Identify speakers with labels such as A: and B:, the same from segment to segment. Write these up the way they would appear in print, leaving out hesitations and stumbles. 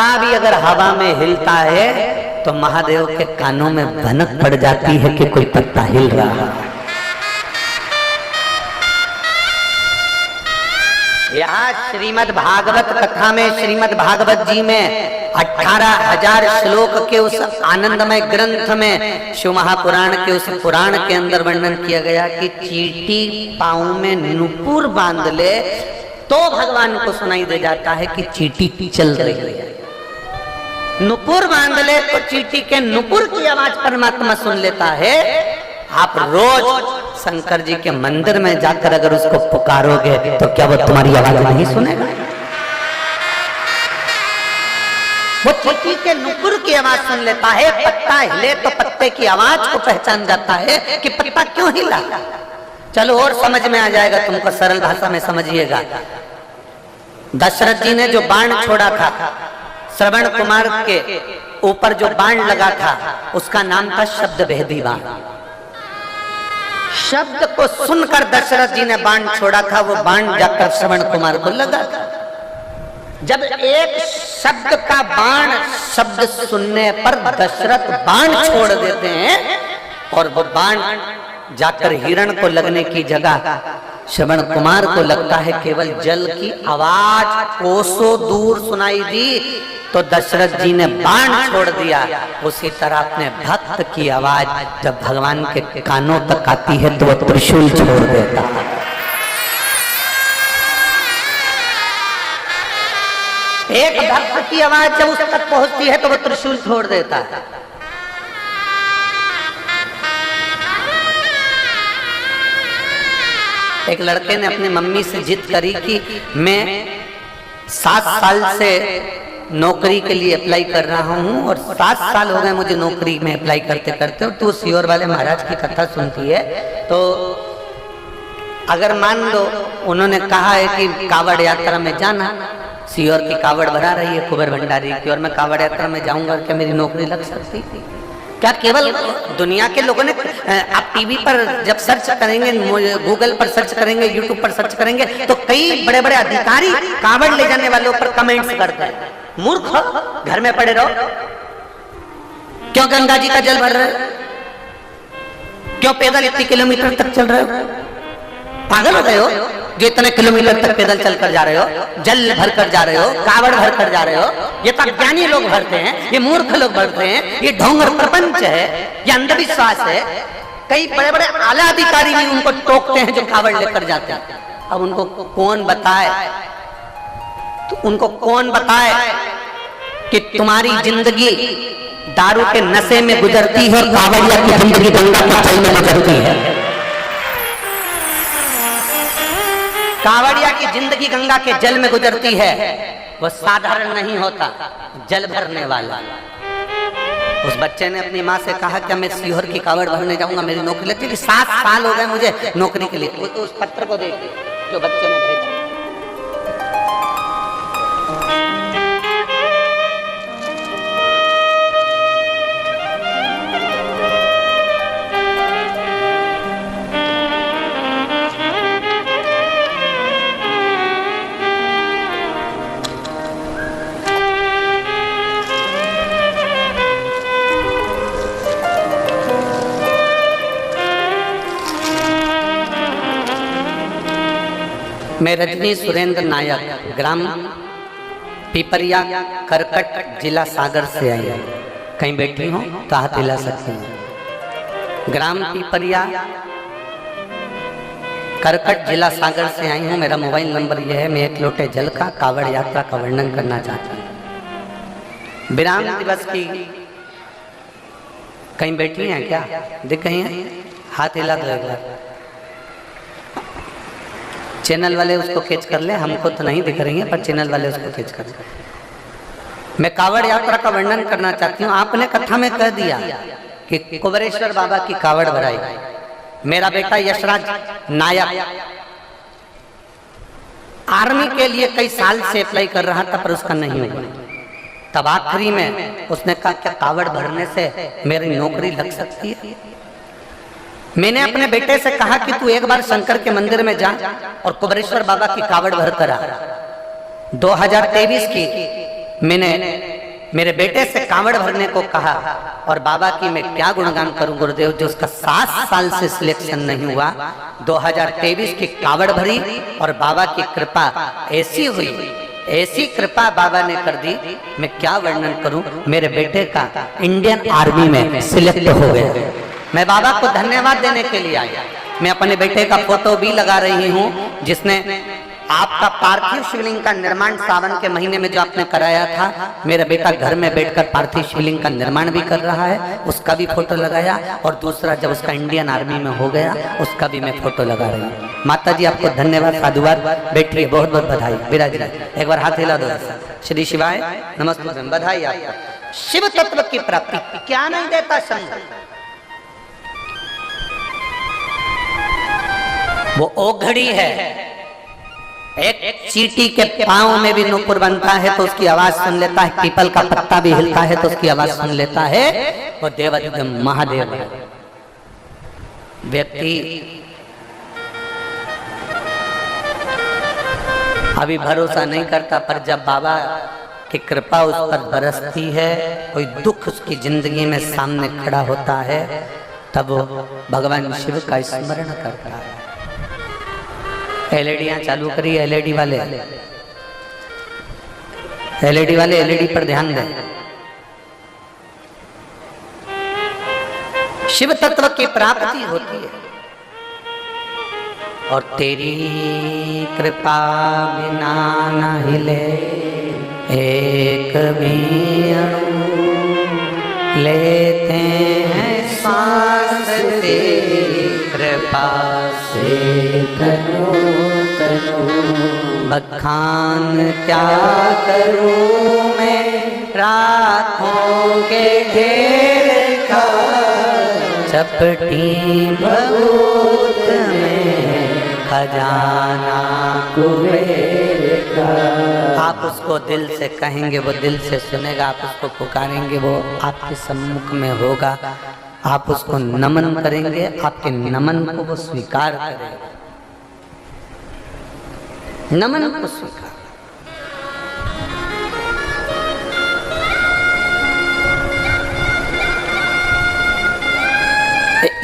A: पत्ता भी अगर हवा में हिलता है तो महादेव के कानों में भनक पड़ जाती है कि कोई पत्ता हिल रहा है। यहाँ श्रीमद् भागवत कथा में, श्रीमद् भागवत जी में 18,000 श्लोक के उस आनंदमय ग्रंथ में शिव महापुराण के उस पुराण के अंदर वर्णन किया गया कि चींटी पाँव में नुपुर बांध ले तो भगवान को सुनाई दे जाता है कि चींटी चल रही है। नुपुर बांध ले तो चींटी के नुपुर की आवाज परमात्मा सुन लेता है। आप रोज शंकर जी के मंदिर में जाकर अगर उसको पुकारोगे तो क्या वो तुम्हारी आवाज नहीं सुनेगा? वो चींटी के नुपुर की आवाज सुन लेता है। पत्ता हिले तो पत्ते की आवाज को पहचान जाता है कि पत्ता क्यों हिला। चलो और समझ में आ जाएगा तुमको, सरल भाषा में समझिएगा। दशरथ जी ने जो बाण छोड़ा था, श्रवण कुमार के ऊपर जो बाण लगा था, उसका नाम था शब्द भेदी बाण। शब्द को सुनकर दशरथ जी ने बाण छोड़ा था, वो बाण जाकर श्रवण कुमार को लगा था। जब एक शब्द का बाण शब्द सुनने पर दशरथ बाण छोड़ देते हैं और वो बाण जाकर हिरण को लगने की जगह श्रवण कुमार को लगता है केवल जल की आवाज कोसों दूर सुनाई दी, तो दशरथ जी ने बाण छोड़ दिया। उसी तरह अपने भक्त की आवाज जब भगवान के कानों तक आती है तो वो त्रिशूल छोड़ देता है। एक भक्त की आवाज जब उस तक पहुंचती है तो वो त्रिशूल छोड़ देता है। एक लड़के ने अपनी मम्मी से जिद करी कि मैं 7 साल से नौकरी के लिए अप्लाई कर रहा हूँ और 7 साल हो गए मुझे नौकरी में अप्लाई करते करते, और तू सीहोर वाले महाराज की कथा सुनती है तो अगर मान लो उन्होंने कहा है कि कावड़ यात्रा में जाना, सीहोर की कावड़ भरा रही है कुबेर भंडारी की, और मैं कावड़ यात्रा में जाऊंगा, क्या मेरी नौकरी लग सकती? क्या केवल दुनिया के लोगों ने, आप टीवी पर जब सर्च करेंगे, गूगल पर सर्च करेंगे, यूट्यूब पर सर्च करेंगे तो कई बड़े बड़े अधिकारी कावड़ ले जाने वालों पर कमेंट्स करते हैं, मूर्ख हो, घर में पड़े रहो, क्यों गंगा जी का जल भर रहे हो, क्यों पैदल इतने किलोमीटर तक चल रहे हो, पागल हो गए हो जो इतने किलोमीटर तक पैदल चल कर जा रहे हो, जल भर कर जा रहे हो, कावड़ भर कर जा रहे हो। ये तो ज्ञानी लोग भरते हैं, ये मूर्ख लोग भरते हैं, ये ढोंगर प्रपंच है, ये अंधविश्वास है। कई बड़े बड़े आला अधिकारी भी उनको टोकते हैं जो कावड़ लेकर जाते हैं। अब उनको कौन बताए, तो उनको कौन बताए कि तुम्हारी जिंदगी दारू के नशे में गुजरती है, कावड़िया की जिंदगी गंगा के जल में गुजरती है। कावड़िया की जिंदगी गंगा के जल में गुजरती है, वो साधारण नहीं होता, जल भरने वाला। उस बच्चे ने अपनी माँ से कहा कि मैं सीहोर की कावड़ भरने जाऊंगा, मेरी नौकरी लगती है। 7 साल हो गए मुझे नौकरी के लिए। तो उस पत्र को देख जो बच्चे ने भेजा, मैं रजनी सुरेंद्र नायक, ग्राम पिपरिया, करकट, जिला सागर से आई हूँ। कहीं बैठी हूँ तो हाथ हिला सकते हैं। ग्राम पिपरिया, करकट, जिला सागर से आई हूँ। मेरा मोबाइल नंबर यह है। मैं 1 लोटे जल का कावड़ यात्रा का वर्णन करना चाहता हूँ। विराम दिवस की कहीं बैठी हैं क्या? दिख गई हैं? हाथ हिला दो। चैनल वाले उसको खींच कर ले, हमको तो नहीं दिख रही है पर चैनल वाले उसको खींच कर ले। मैं कावड़ यात्रा का वर्णन करना चाहती हूँ। आपने कथा में कह दिया कि कुबेरेश्वर बाबा की कावड़ भराई। मेरा बेटा यशराज नायक आर्मी के लिए कई साल से अप्लाई कर रहा था पर उसका नहीं हुआ। तब आखिरी में उसने कहा क्या कावड़ भरने से मेरी नौकरी लग सकती है? मैंने अपने बेटे से कहा कि तू एक बार शंकर के मंदिर में जा और कुबेरेश्वर बाबा की कावड़ भर कर आ। 2023 की मैंने मेरे बेटे से कांवड़ भरने को कहा और बाबा की मैं क्या गुणगान करूं गुरुदेव, जो उसका 7 साल से सिलेक्शन नहीं हुआ, 2023 की कांवड़ भरी और बाबा की कृपा ऐसी हुई, ऐसी कृपा बाबा ने कर दी, मैं क्या वर्णन करूं। मेरे बेटे का इंडियन आर्मी में सिलेक्ट हो गया। मैं बाबा को धन्यवाद देने के लिए आया। मैं अपने बेटे का फोटो भी लगा रही हूं, जिसने आपका पार्थिव शिवलिंग का निर्माण सावन के महीने में जो आपने कराया था, मेरा बेटा घर में बैठकर पार्थिव शिवलिंग का निर्माण भी कर रहा है, उसका भी फोटो लगाया। और दूसरा जब उसका इंडियन आर्मी में हो गया, उसका भी मैं फोटो लगा रही हूँ। माता जी आपको धन्यवाद, साधुवाद, बैठिए, बहुत बहुत बधाई। विराज एक बार हाथ हिला दो। श्री शिवाय नमस्ते, बधाई आपको। शिव तत्व की प्राप्ति क्या नहीं देता संग, वो ओघड़ी है। एक चींटी के पांव में भी नूपुर बनता है तो उसकी आवाज सुन लेता है, पीपल का पत्ता भी हिलता है तो उसकी आवाज सुन लेता है। वो देवाधिदेव महादेव है। व्यक्ति अभी भरोसा नहीं करता, पर जब बाबा की कृपा उस पर बरसती है, कोई दुख उसकी जिंदगी में सामने खड़ा होता है, तब वो भगवान शिव का स्मरण करता है। एलईडियां चालू करी, एलईडी वाले एलईडी पर ध्यान दें। शिव तत्व की प्राप्ति होती है और तेरी कृपा बिना न हिले एक भी अणु, लेते हैं सांस तेरी कृपा से करो बखान क्या करूं मैं, रातों के ढेर का चपटी भभूत में खजाना कुबेर का। आप उसको दिल से कहेंगे, वो दिल से सुनेगा। आप उसको पुकारेंगे, वो आपके सम्मुख में होगा। आप उसको नमन करेंगे, आपके नमन को वो स्वीकार करेगा। नमन को स्वीकार।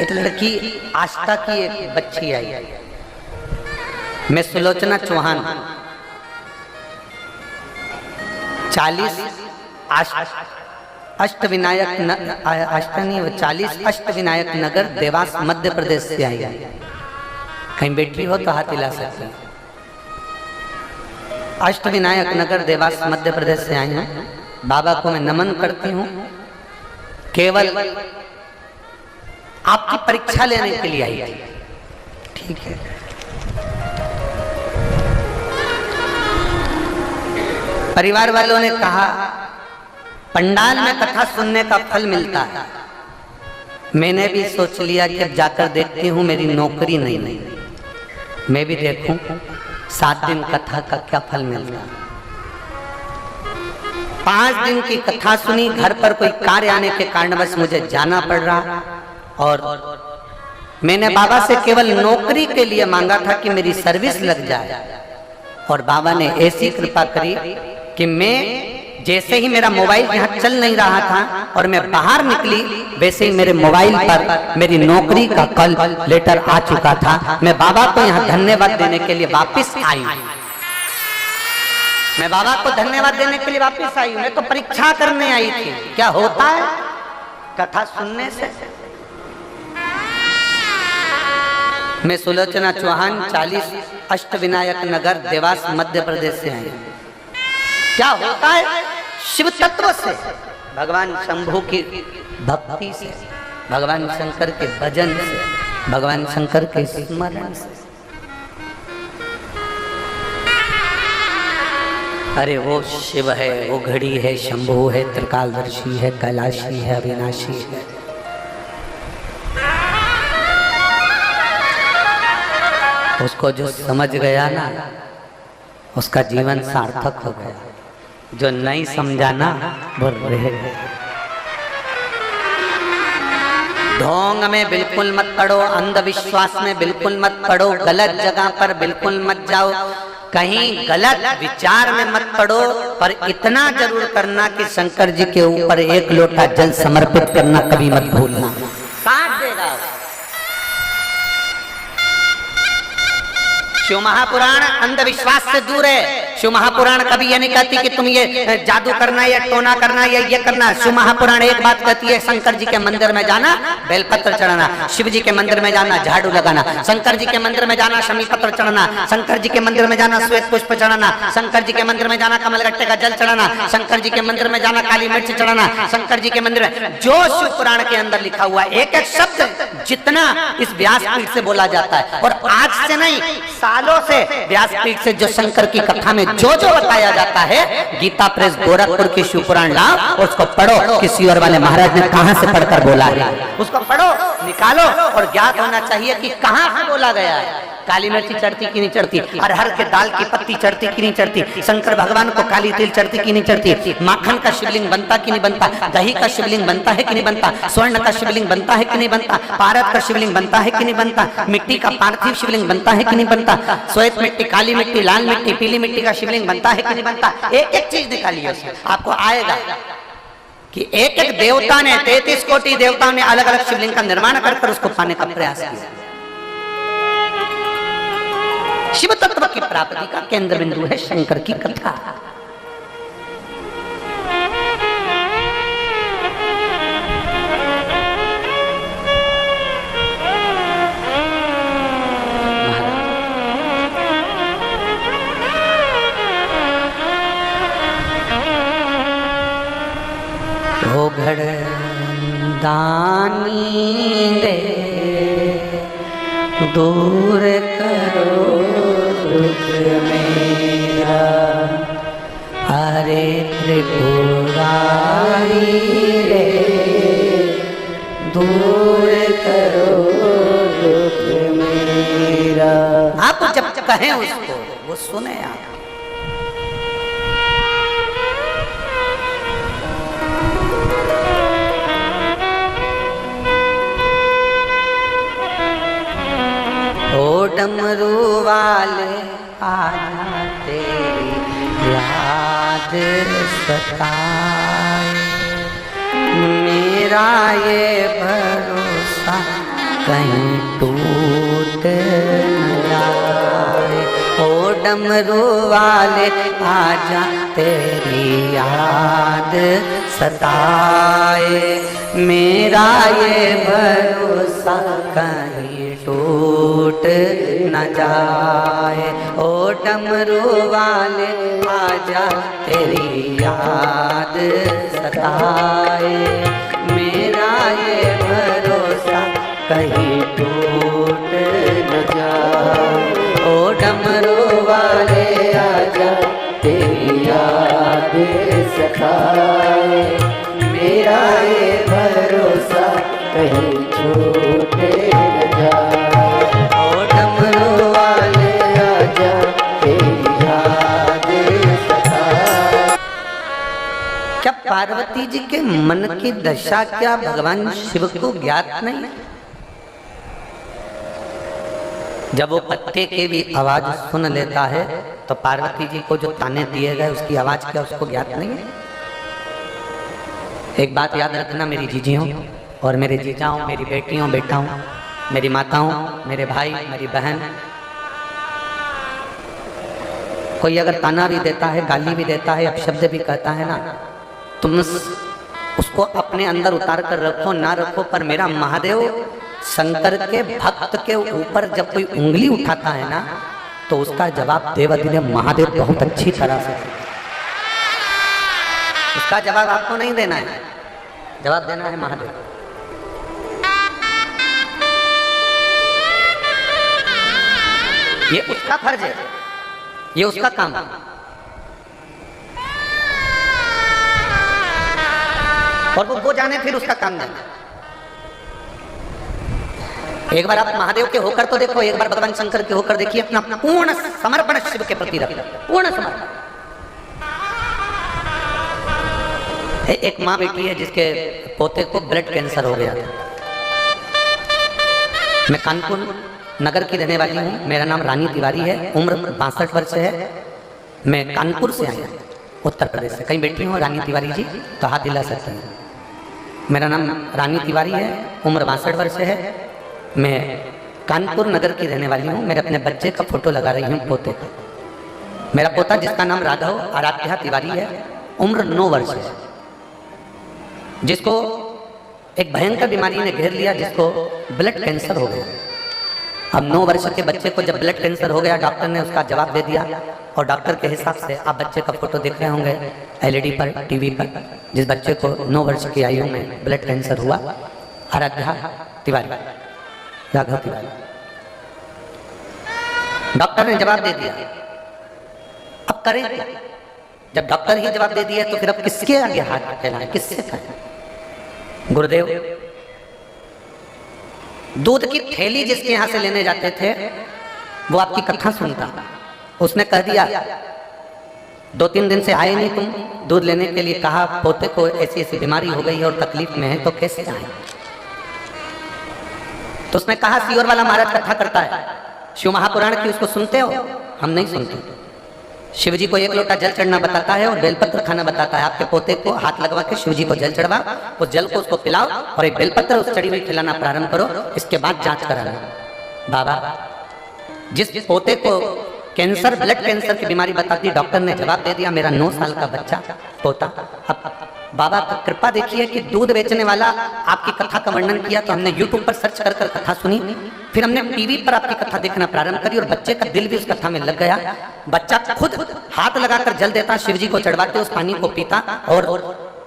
A: एक लड़की आस्था की एक बच्ची आई, मैं सुलोचना चौहान, 40 अष्टविनायक नगर देवास मध्य प्रदेश से आई। कहीं बैठी हो तो हाथ हिला सकते हैं। अष्टविनायक नगर देवास मध्य प्रदेश से आई हूँ। बाबा को मैं नमन करती हूँ। केवल आपकी परीक्षा लेने के लिए आई थी, ठीक है। परिवार वालों ने कहा पंडाल में कथा सुनने का फल मिलता है। मैंने भी सोच लिया कि अब जाकर देखती हूँ, मेरी नौकरी नहीं, मैं भी देखूं 7 दिन कथा का क्या फल मिलता है। 5 दिन की कथा सुनी, घर पर कोई कार्य आने के कारणवश मुझे जाना पड़ रहा और मैंने बाबा से केवल नौकरी के लिए मांगा था कि मेरी सर्विस लग जाए, और बाबा ने ऐसी कृपा करी कि मैं जैसे ही मेरा मोबाइल यहाँ चल नहीं रहा था और मैं बाहर निकली, वैसे ही मेरे मोबाइल पर मेरी नौकरी का कल लेटर आ चुका था। मैं बाबा को यहाँ धन्यवाद देने के लिए वापस आई। मैं बाबा को धन्यवाद देने के लिए वापस आई। मैं तो परीक्षा करने आई थी, क्या होता है कथा सुनने से। मैं सुलोचना चौहान, 40 अष्टविनायक नगर देवास मध्य प्रदेश से आई। क्या होता है शिव तत्व से, भगवान शंभु की भक्ति से, भगवान शंकर के भजन से, भगवान शंकर के स्मरण से। अरे वो शिव है, वो घड़ी है, शंभु है, त्रिकालदर्शी है, कैलाशी है, अविनाशी है। उसको जो समझ गया ना, उसका जीवन सार्थक हो गया। जो नहीं समझा ना, वो रह गया। ढोंग में बिल्कुल मत पड़ो, अंधविश्वास में बिल्कुल मत पड़ो, गलत जगह पर बिल्कुल मत जाओ। कहीं गलत विचार में मत पड़ो, पर इतना जरूर करना कि शंकर जी के ऊपर एक लोटा जल समर्पित करना कभी मत भूलना। साथ देगा। शिव महापुराण अंधविश्वास से दूर है। शिव महापुराण कभी ये नहीं कहती कि तुम ये जादू करना या टोना करना या ये करना। शिव महापुराण एक बात कहती है, शंकर जी के मंदिर में जाना, बेलपत्र चढ़ाना, शिव जी के मंदिर में जाना, झाड़ू लगाना, शंकर जी के मंदिर में जाना, शमी पत्र चढ़ाना, शंकर जी के मंदिर में जाना, श्वेत पुष्प चढ़ाना, शंकर जी के मंदिर में जाना, कमलगट्टे का जल चढ़ाना, शंकर जी के मंदिर में जाना, काली मिर्च चढ़ाना, शंकर जी के मंदिर में जो शिव पुराण के अंदर लिखा हुआ एक एक शब्द जितना इस व्यासपीठ से बोला जाता है, और आज से नहीं सालों से व्यासपीठ से जो शंकर की कथा में जो जो बताया जाता है, गीता प्रेस गोरखपुर की शिव पुराण लाओ और उसको पढ़ो। किसी और वाले महाराज ने कहां से पढ़कर बोला है, उसको पढ़ो, निकालो, और ज्ञात होना चाहिए कि कहां से बोला गया है। काली मिर्ची चढ़ती कि नहीं चढ़ती, अरहर के दाल की पत्ती चढ़ती कि नहीं चढ़ती, शंकर भगवान को काली तिल चढ़ती कि नहीं चढ़ती, माखन का शिवलिंग बनता कि नहीं बनता, दही का शिवलिंग बनता है कि नहीं बनता, स्वर्ण का शिवलिंग बनता है कि नहीं बनता, पारद का शिवलिंग बनता है कि नहीं बनता, मिट्टी का पार्थिव शिवलिंग बनता है कि नहीं बनता, श्वेत मिट्टी, काली मिट्टी, लाल मिट्टी, पीली मिट्टी का शिवलिंग बनता है कि नहीं बनता। एक एक चीज निकालिए, आपको आएगा कि एक एक देवता ने 33 कोटि देवताओं ने अलग अलग शिवलिंग का निर्माण कर उसको पाने का प्रयास किया। शिव तत्व की प्राप्ति का केंद्र बिंदु है शंकर की कथा। ओ घड़दानी रे दूर करो दुख मेरा, हरे त्रिपुरारी रे दूर करो दुख मेरा। आप जब कहें उसको वो सुने आप। ओ डमरू वाले आजा तेरी याद सताए, मेरा ये भरोसा कहीं टूट न जाए। ओ डमरू वाले आजा तेरी याद सताए, मेरा ये भरोसा कहीं टूट न जाए। ओ डमरू वाले आजा तेरी याद सताए, मेरा ये भरोसा कहीं टूट न जाए। ओ डमरू वाले आजा तेरी याद सताए, मेरा ये भरोसा कहीं छूट न जाए। क्या पार्वती जी के मन की दशा क्या भगवान शिव को ज्ञात नहीं? जब वो पत्ते की भी आवाज सुन लेता है तो पार्वती जी को जो ताने दिए गए उसकी आवाज क्या उसको ज्ञात नहीं है? एक बात याद रखना मेरी जीजियों और मेरे जीजाओं, मेरी बेटियों बेटाओं, मेरी माताओं, मेरे भाई, मेरी बहन, कोई अगर ताना भी देता है, गाली भी देता है, अपशब्द भी कहता है ना, तुम उसको अपने अंदर उतार कर रखो ना रखो, पर मेरा महादेव शंकर के भक्त के ऊपर जब कोई उंगली उठाता है ना तो उसका जवाब देवाधिदेव महादेव बहुत अच्छी तरह से, उसका जवाब आपको नहीं देना है, जवाब देना है महादेव। ये उसका फर्ज है, ये उसका काम है। और वो जाने फिर उसका काम जाने। एक बार आप महादेव के होकर तो देखो, एक बार भगवान शंकर के होकर देखिए, अपना पूर्ण समर्पण शिव के प्रति रखिए, पूर्ण समर्पण। एक माँ बेटी है जिसके पोते को ब्लड कैंसर हो गया था। मैं कानपुर नगर की रहने वाली हूँ। मेरा नाम रानी तिवारी है, उम्र 62 वर्ष है। मैं कानपुर से आई हूँ, उत्तर प्रदेश से। कहीं बैठी हूँ रानी तिवारी जी तो हाथ हिला सकते हैं। मेरा नाम रानी तिवारी है, उम्र 62 वर्ष है। मैं कानपुर नगर की रहने वाली हूँ। मेरे अपने बच्चे का फोटो लगा रही हूँ, पोते का। मेरा पोता जिसका नाम राघव आराध्या तिवारी है, उम्र 9 वर्ष है, जिसको एक भयंकर बीमारी ने घेर लिया, जिसको ब्लड कैंसर हो गया। अब 9 वर्ष के बच्चे को जब ब्लड कैंसर हो गया, डॉक्टर ने उसका जवाब दे दिया। और डॉक्टर के हिसाब से आप बच्चे का फोटो देख रहे होंगे एलईडी पर, टीवी पर, जिस बच्चे को 9 वर्ष की आयु में ब्लड कैंसर हुआ, आराध्या तिवारी, राघव तिवारी। डॉक्टर ने जवाब दे दिया, अब करें क्या? जब डॉक्टर ही जवाब दे दिया तो फिर अब किसके आगे हाथ फैलाएं, किससे कहें? गुरुदेव दूध की थैली जिसके यहां से लेने जाते थे, वो आपकी कथा सुनता। उसने कह दिया 2-3 दिन से आए नहीं तुम दूध लेने के लिए, कहा पोते को ऐसी ऐसी बीमारी हो गई है और तकलीफ में है, तो कैसे आए? तो उसने कहा सीहोर वाला महाराज कथा करता है, शिव महापुराण की, उसको सुनते हो? हम नहीं सुनते। शिव जी को 1 लोटा जल चढ़ना बताता है और बेलपत्र खाना बताता है। आपके पोते को हाथ लगवा के शिव जी को जल चढ़वा, उस जल को उसको पिलाओ और एक बेलपत्र उस चढ़ी हुई खिलाना प्रारंभ करो। इसके बाद जांच कराना। बाबा जिस पोते को कैंसर, ब्लड कैंसर की बीमारी बताती, डॉक्टर ने जवाब दे दिया मेरा 9 साल का बच्चा पोता। अब बाबा की कृपा देखिए कि दूध बेचने वाला आपकी कथा का वर्णन किया तो हमने यूट्यूब पर सर्च कर कर कथा सुनी, फिर हमने टीवी पर आपकी कथा देखना प्रारंभ करी और बच्चे का दिल भी उस कथा में लग गया। बच्चा खुद हाथ लगाकर जल देता, शिव जी को चढ़वाते, उस पानी को पीता और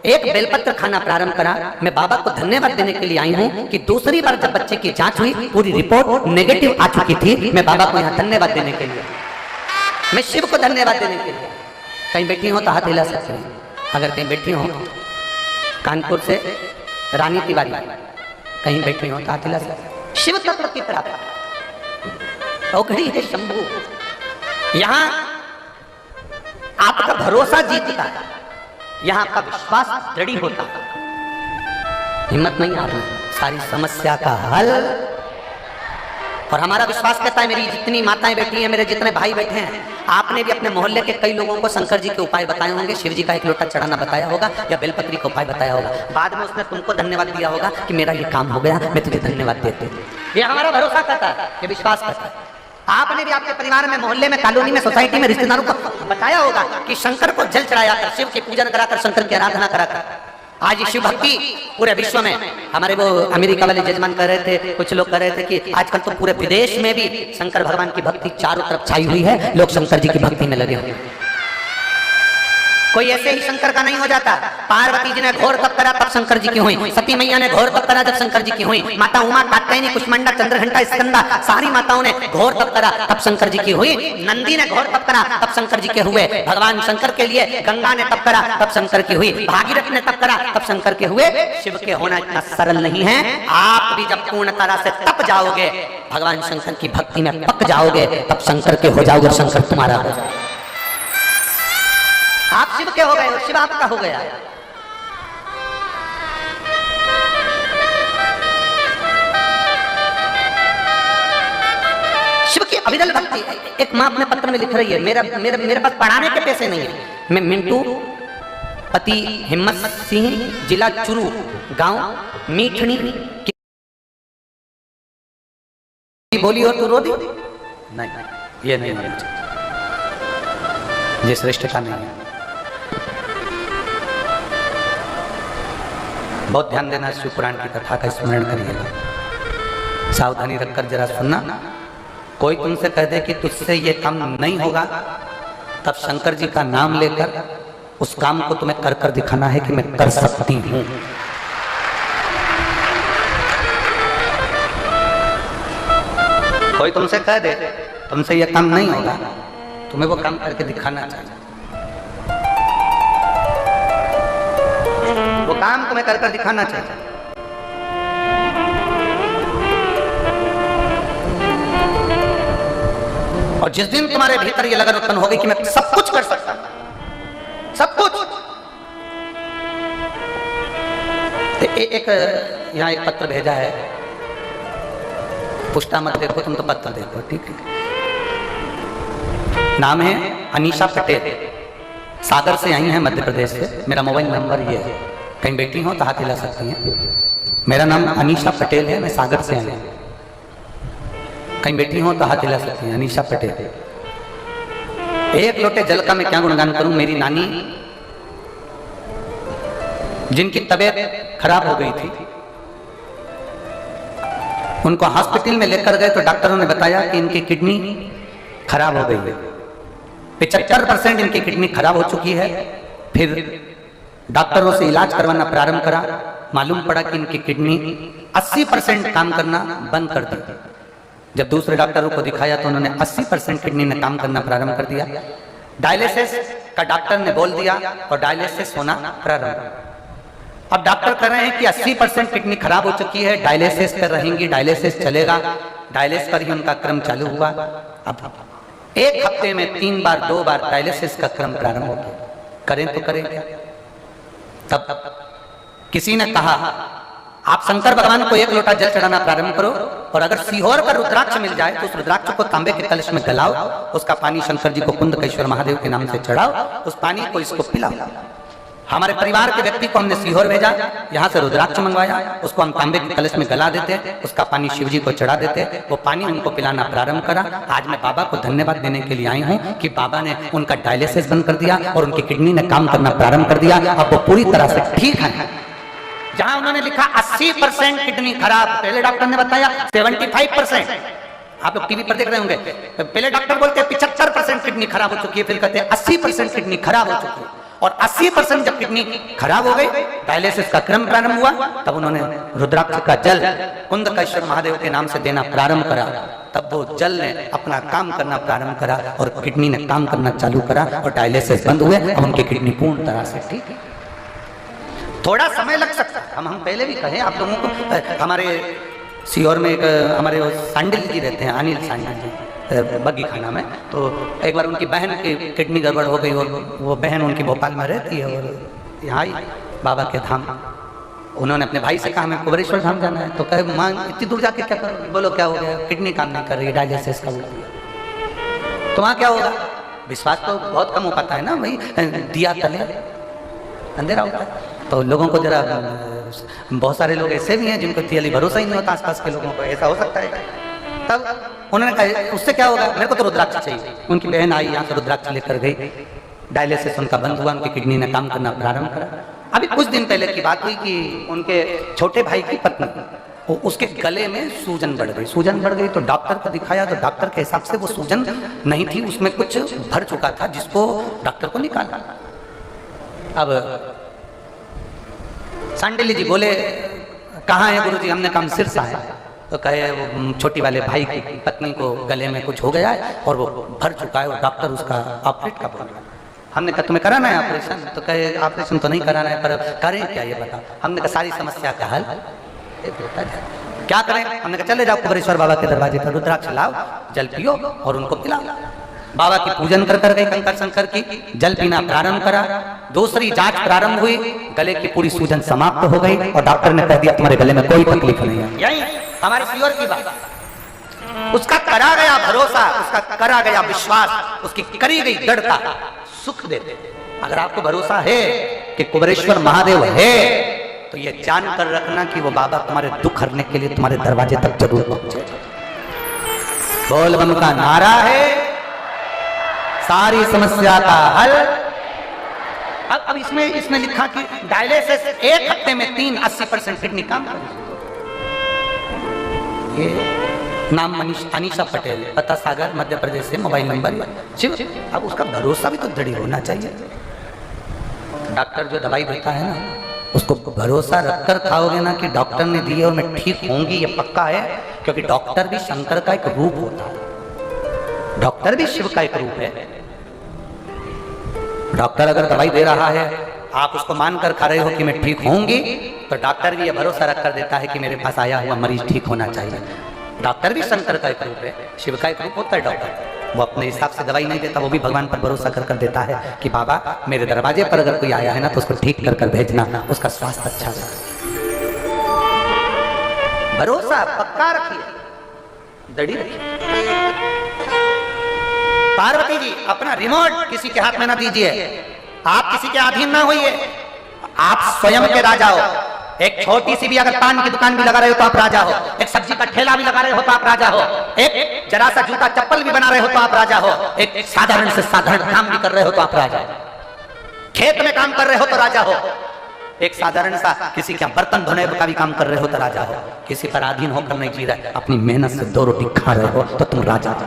A: एक बेलपत्र खाना प्रारंभ करा। मैं बाबा को धन्यवाद देने के लिए आई हूँ कि दूसरी बार जब बच्चे की जांच हुई, पूरी रिपोर्ट नेगेटिव आ चुकी थी। मैं बाबा को यहाँ धन्यवाद देने के लिए, मैं शिव को धन्यवाद देने के लिए। कहीं बैठी हो तो हाथ हिला सकते हैं। अगर कहीं बैठी हो, कानपुर से रानी तिवारी, कहीं बैठी हो तो हाथ हिला सकते हैं। शिव तत्व की प्राप्ति औखड़ी है शंभू। यहाँ आपका भरोसा जीतता है, यहाँ आपका विश्वास दृढ़ होता है। हिम्मत नहीं हारना, सारी समस्या का हल। और हमारा विश्वास कहता है, मेरी जितनी माताएं बैठी हैं, मेरे जितने भाई बैठे हैं, आपने भी अपने मोहल्ले के कई लोगों को शंकर जी के उपाय बताए होंगे, शिव जी का 1 लोटा चढ़ाना बताया होगा या बेलपत्री का उपाय बताया होगा। बाद में उसने तुमको धन्यवाद दिया होगा कि मेरा ये काम हो गया, मैं तुझे धन्यवाद देती हूँ। ये हमारा भरोसा करता है, ये विश्वास करता है। आपने भी आपके परिवार में, मोहल्ले में, कॉलोनी में, सोसाइटी में रिश्तेदारों को बताया होगा कि शंकर को जल चढ़ाया कर, शिव की पूजन कराकर, शंकर की आराधना कराकर। आज ये शिव भक्ति पूरे विश्व में, हमारे वो अमेरिका वाले जजमान कह रहे थे, कुछ लोग कह रहे थे कि आजकल तो पूरे विदेश में भी शंकर भगवान की भक्ति चारों तरफ छाई हुई है, लोग शंकर जी की भक्ति में लगे हुए। कोई ऐसे ही शंकर का नहीं हो जाता। पार्वती जी ने घोर तप करा तब शंकर जी की हुई, सती मैया ने घोर तप करा जब शंकर जी की हुई, माता उमा, कात्यायनी, कुष्मांडा, चंद्रघंटा, स्कंदा, सारी माताओं ने घोर तप करा तब शंकर जी की हुई। नंदी ने घोर तप करा तब शंकर जी के हुए। भगवान शंकर के लिए गंगा ने तप करा तब शंकर की हुई। भागीरथ ने तप करा तब शंकर के हुए। शिव के होना इतना सरल नहीं है। आप भी जब पूर्ण तरह से तप जाओगे, भगवान शंकर की भक्ति में पक जाओगे, तब शंकर के हो जाओगे, शंकर तुम्हारा हो जाएगा। आप शिव के हो गए, शिव आपका हो गया। शिव की अविरल भक्ति। एक मां अपने पत्र में लिख रही है, मेरे पास पढ़ाने के पैसे नहीं है, मैं मिंटू पति हिम्मत सिंह, जिला चुरू, गांव मीठनी बोली और तू रो दी। नहीं, ये नहीं होना चाहिए, ये श्रेष्ठता नहीं है। बहुत ध्यान देना, शिव पुराण की कथा का स्मरण करिएगा। सावधानी रखकर जरा सुनना। कोई तुमसे कह दे कि तुझसे ये काम नहीं होगा, तब शंकर जी का नाम लेकर उस काम को तुम्हें कर कर दिखाना है कि मैं कर सकती हूं। कोई तुमसे कह दे तुमसे ये काम नहीं होगा, तुम्हें वो काम करके दिखाना चाहिए। वो काम तुम्हें कर कर दिखाना चाहिए। और जिस दिन तुम्हारे भीतर ये लगन उत्पन्न होगी कि मैं सब कुछ कर सकता हूं, सब कुछ। एक यहाँ एक पत्र भेजा है, पुष्टा मत देखो, तुम तो पत्र देखो, ठीक है। नाम है अनीशा पटेल, सागर से आई हैं, मध्य प्रदेश से। मेरा मोबाइल नंबर ये है, कहीं बेटी हो तो हाथ हिला सकती हैं। मेरा नाम अनीशा पटेल है, मैं सागर से आई हूँ। कहीं बेटी हो तो हाथ हिला सकती हैं। अनीशा पटेल। एक लोटे जल का मैं क्या गुणगान करूं। मेरी नानी जिनकी तबीयत खराब हो गई थी, उनको हॉस्पिटल में लेकर गए तो डॉक्टरों ने बताया कि इनकी किडनी खराब हो गई है। 75% इनकी किडनी खराब हो चुकी है। फिर डॉक्टरों से इलाज करवाना प्रारंभ करा, मालूम पड़ा कि इनकी किडनी 80% काम करना बंद कर दी। जब दूसरे डॉक्टरों को दिखाया तो उन्होंने 80% किडनी ने काम करना प्रारंभ कर दिया। डायलिसिस का डॉक्टर ने बोल दिया और डायलिसिस होना प्रारंभ। अब डॉक्टर कह रहे हैं कि 80% किडनी खराब हो चुकी है, डायलिसिस पर रहेंगी, डायलिसिस चलेगा। डायलिसिस पर ही उनका क्रम चालू हुआ। अब एक हफ्ते में 3 बार 2 बार डायलिसिस का क्रम प्रारंभ हो गया। करें तो करें क्या। तब किसी ने कहा आप शंकर भगवान को 1 लोटा जल चढ़ाना प्रारंभ करो, और अगर सीहोर का रुद्राक्ष मिल जाए तो उस रुद्राक्ष को तांबे के कलश में गलाओ, उसका पानी शंकर जी को कुंदकेश्वर महादेव के नाम से चढ़ाओ, उस पानी को इसको पिलाओ। हमारे परिवार के व्यक्ति को हमने सीहोर भेजा, यहाँ से रुद्राक्ष मंगवाया, उसको हम तांबे के कलश में गला देते, उसका पानी शिव जी को चढ़ा देते, वो पानी उनको पिलाना प्रारंभ करा। आज मैं बाबा को धन्यवाद देने के लिए आई हूँ कि बाबा ने उनका डायलिसिस बंद कर दिया और उनकी किडनी ने काम करना प्रारंभ कर दिया। अब वो पूरी तरह से ठीक है। जहां उन्होंने लिखा 80% किडनी खराब, पहले डॉक्टर ने बताया 75%। आप लोग टीवी पर देख रहे होंगे, पहले डॉक्टर बोलते हैं 75% किडनी खराब हो चुकी है, फिर कहते हैं 80% किडनी खराब हो चुकी है। और 80% जब किडनी खराब हो गई, डायलिसिस का क्रम प्रारंभ हुआ, तब उन्होंने रुद्राक्ष का जल कुंदकेश्वर महादेव के नाम से देना प्रारंभ करा। तब वो जल ने अपना काम करना प्रारंभ करा और किडनी ने काम करना चालू करा और डायलिसिस बंद हुए। अब उनकी किडनी पूर्ण तरह से ठीक है। थोड़ा समय लग सकता है, हम पहले भी कहे आप लोगों को। हमारे सीहोर में एक हमारे सांडिल जी रहते हैं, अनिल सांडिल जी, बग्गी खाना में। तो एक बार उनकी बहन की किडनी गड़बड़ हो गई और वो बहन उनकी भोपाल में रहती है और यहाँ आई बाबा के धाम। उन्होंने अपने भाई से कहा हमें कुबरेश्वर धाम जाना है। तो कहे माँ इतनी दूर जाके क्या करोगे। बोलो क्या हो गया, किडनी काम नहीं कर रही है, डायलिसिस का हो गया। तो वहाँ क्या होगा, विश्वास तो बहुत कम हो पाता है ना, वही दिया तले अंधेरा होता है। तो लोगों को जरा, बहुत सारे लोग ऐसे भी हैं जिनको तियली भरोसा ही नहीं होता आसपास के लोगों को, ऐसा हो सकता है। तब उन्होंने कहा उससे क्या होगा, मेरे को तो रुद्राक्ष चाहिए। उनकी बहन आई, यहाँ से रुद्राक्ष लेकर गई, डायलिसिस उनका बंद हुआ, उनकी किडनी ने काम करना प्रारंभ करा। अभी कुछ दिन पहले की बात हुई कि उनके छोटे भाई की पत्नी, उसके गले में सूजन बढ़ गई। सूजन बढ़ गई तो डॉक्टर को दिखाया, तो डॉक्टर के हिसाब से वो सूजन नहीं थी, उसमें कुछ भर चुका था, जिसको डॉक्टर को निकाला। अब सांडिली जी बोले कहाँ है गुरुजी, हमने कहा सिरसा है। तो कहे वो छोटी वाले भाई की पत्नी को गले में कुछ हो गया है और वो भर चुका है और डॉक्टर उसका ऑपरेट का बोल रहा है। हमने कहा तुम्हें कराना है ऑपरेशन। तो कहे ऑपरेशन तो नहीं कराना है, पर करें क्या ये बताओ। हमने कहा सारी समस्या का हल क्या करें। हमने कहा चले जाओ कुबरेश्वर बाबा के दरवाजे पर, रुद्राक्ष लाओ, जल पियो और उनको पिलाओ। बाबा की पूजन कर गए, कंकर शंकर की, जल पीना प्रारंभ करा। दूसरी जांच प्रारंभ हुई, गले की पूरी सूजन समाप्त हो गई और डॉक्टर ने कह दिया तुम्हारे गले में कोई तकलीफ नहीं है। यही हमारे सीहोर की बात। उसका करा गया भरोसा, उसका करा गया विश्वास, उसकी करी गई दृढ़ता सुख देते। अगर आपको भरोसा है कि कुबरेश्वर महादेव है, तो ये जान कर रखना कि वो बाबा तुम्हारे दुख हरने के लिए तुम्हारे दरवाजे तक जरूर पहुंचे। बोल बम का नारा है, सारी समस्या का हल। अब इसमें लिखा कि डायलिसिस 1 हफ्ते में 80% किडनी काम कर। ये नाम अनीशा पटेल, पता सागर, मध्य प्रदेश से, मोबाइल नंबर शिव। अब उसका भरोसा भी तो दृढ़ होना चाहिए। डॉक्टर जो दवाई देता है ना, उसको भरोसा रखकर खाओगे ना कि डॉक्टर ने दी है और मैं ठीक होंगी, ये पक्का है। क्योंकि डॉक्टर भी शंकर का एक रूप होता है, डॉक्टर भी शिव का एक रूप है। डॉक्टर अगर दवाई दे रहा है, आप उसको मानकर खा रहे हो कि मैं ठीक होंगी, तो डॉक्टर भी ये भरोसा रखकर देता है कि मेरे पास आया हुआ मरीज ठीक होना चाहिए। डॉक्टर भी शंकर का एक रूप है, शिव का एक रूप होता है डॉक्टर। वो अपने हिसाब से दवाई नहीं देता, वो भी भगवान पर भरोसा कर देता है कि बाबा मेरे दरवाजे पर अगर कोई आया है ना तो उसको ठीक कर भेजना, उसका स्वास्थ्य अच्छा है। भरोसा पक्का रखिए। दड़ी रखिए। पार्वती जी अपना रिमोट किसी के हाथ में ना दीजिए, आप किसी के अधीन ना होइए, आप स्वयं के राजा हो। एक छोटी सी भी अगर पान की दुकान भी लगा रहे हो तो आप राजा हो, एक सब्जी का ठेला भी लगा रहे हो तो आप राजा हो, एक जरा सा जूता चप्पल भी बना रहे हो तो आप राजा हो, एक साधारण से साधारण काम भी कर रहे हो तो आप राजा हो, खेत में काम कर रहे हो तो राजा हो, एक साधारण सा किसी का बर्तन धोने का भी काम कर रहे हो तो राजा हो। किसी पर अधीन होकर नहीं जी रहे, अपनी मेहनत से 2 रोटी खा रहे हो तो तुम राजा हो।